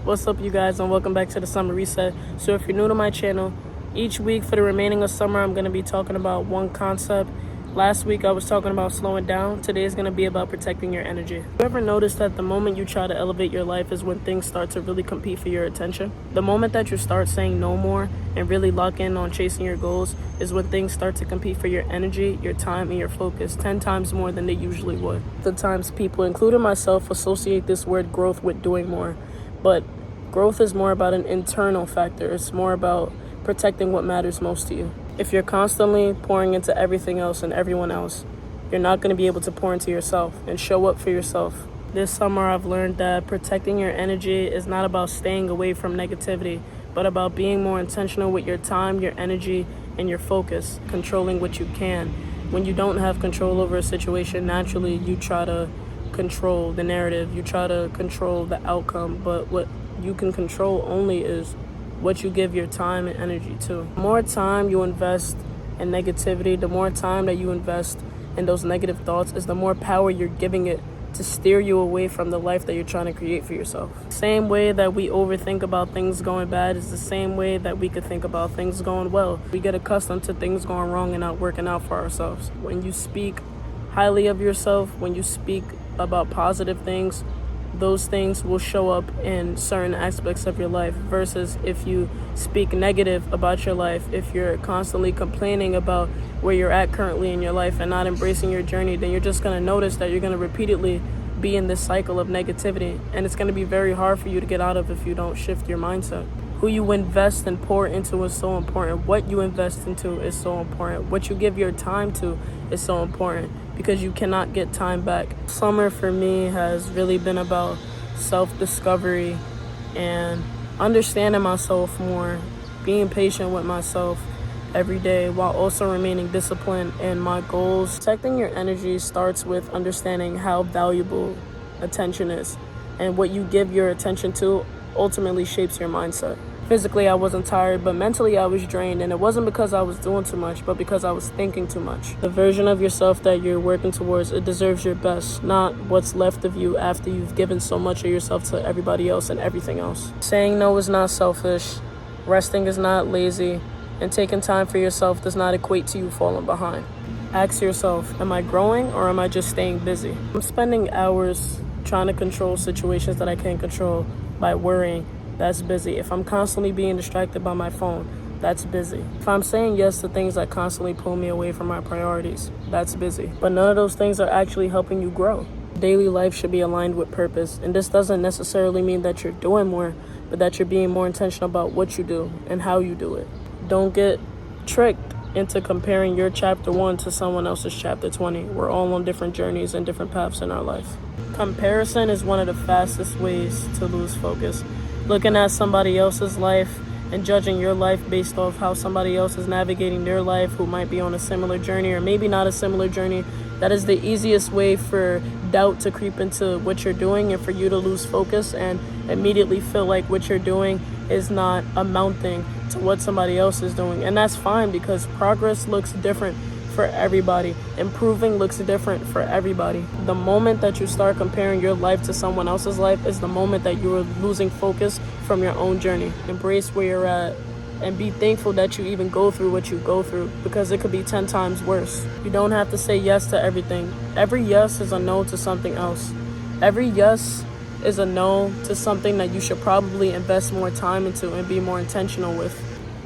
What's up, you guys, and welcome back to the Summer Reset. So if you're new to my channel, each week for the remaining of summer, I'm going to be talking about one concept. Last week, I was talking about slowing down. Today is going to be about protecting your energy. You ever notice that the moment you try to elevate your life is when things start to really compete for your attention? The moment that you start saying no more and really lock in on chasing your goals is when things start to compete for your energy, your time, and your focus 10 times more than they usually would. The times people, including myself, associate this word growth with doing more. But growth is more about an internal factor. It's more about protecting what matters most to you. If you're constantly pouring into everything else and everyone else, you're not going to be able to pour into yourself and show up for yourself. This summer, I've learned that protecting your energy is not about staying away from negativity, but about being more intentional with your time, your energy, and your focus, controlling what you can. When you don't have control over a situation, naturally, you try to control the narrative, you try to control the outcome, but what you can control only is what you give your time and energy to. The more time you invest in negativity, the more time that you invest in those negative thoughts is the more power you're giving it to steer you away from the life that you're trying to create for yourself. Same way that we overthink about things going bad is the same way that we could think about things going well. We get accustomed to things going wrong and not working out for ourselves. When you speak highly of yourself, when you speak about positive things, those things will show up in certain aspects of your life, versus if you speak negative about your life, if you're constantly complaining about where you're at currently in your life and not embracing your journey, then you're just going to notice that you're going to repeatedly be in this cycle of negativity, and it's going to be very hard for you to get out of if you don't shift your mindset. Who you invest and pour into is so important. What you invest into is so important. What you give your time to is so important, because you cannot get time back. Summer for me has really been about self-discovery and understanding myself more, being patient with myself every day while also remaining disciplined in my goals. Protecting your energy starts with understanding how valuable attention is, and what you give your attention to ultimately shapes your mindset. Physically, I wasn't tired, but mentally I was drained, and it wasn't because I was doing too much, but because I was thinking too much. The version of yourself that you're working towards, it deserves your best, not what's left of you after you've given so much of yourself to everybody else and everything else. Saying no is not selfish, resting is not lazy, and taking time for yourself does not equate to you falling behind. Ask yourself, am I growing or am I just staying busy? I'm spending hours trying to control situations that I can't control by worrying. That's busy. If I'm constantly being distracted by my phone, that's busy. If I'm saying yes to things that constantly pull me away from my priorities, that's busy. But none of those things are actually helping you grow. Daily life should be aligned with purpose, and this doesn't necessarily mean that you're doing more, but that you're being more intentional about what you do and how you do it. Don't get tricked into comparing your chapter 1 to someone else's chapter 20. We're all on different journeys and different paths in our life. Comparison is one of the fastest ways to lose focus. Looking at somebody else's life and judging your life based off how somebody else is navigating their life, who might be on a similar journey or maybe not a similar journey, that is the easiest way for doubt to creep into what you're doing and for you to lose focus and immediately feel like what you're doing is not amounting to what somebody else is doing. And that's fine, because progress looks different for everybody. Improving looks different for everybody. The moment that you start comparing your life to someone else's life is the moment that you are losing focus from your own journey. Embrace where you're at and be thankful that you even go through what you go through, because it could be 10 times worse. You don't have to say yes to everything. Every yes is a no to something else. Every yes is a no to something that you should probably invest more time into and be more intentional with.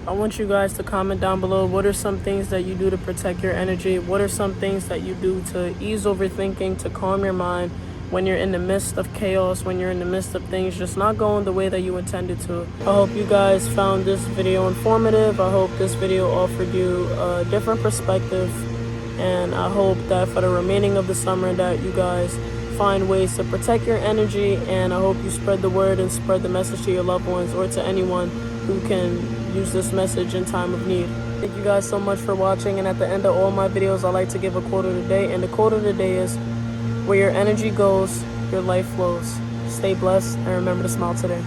I want you guys to comment down below, what are some things that you do to protect your energy? What are some things that you do to ease overthinking, to calm your mind when you're in the midst of chaos, when you're in the midst of things just not going the way that you intended to? I hope you guys found this video informative. I hope this video offered you a different perspective, and I hope that for the remaining of the summer that you guys find ways to protect your energy, and I hope you spread the word and spread the message to your loved ones or to anyone who can use this message in time of need. Thank you guys so much for watching, and at the end of all my videos I like to give a quote of the day, and the quote of the day is, where your energy goes, your life flows. Stay blessed and remember to smile today.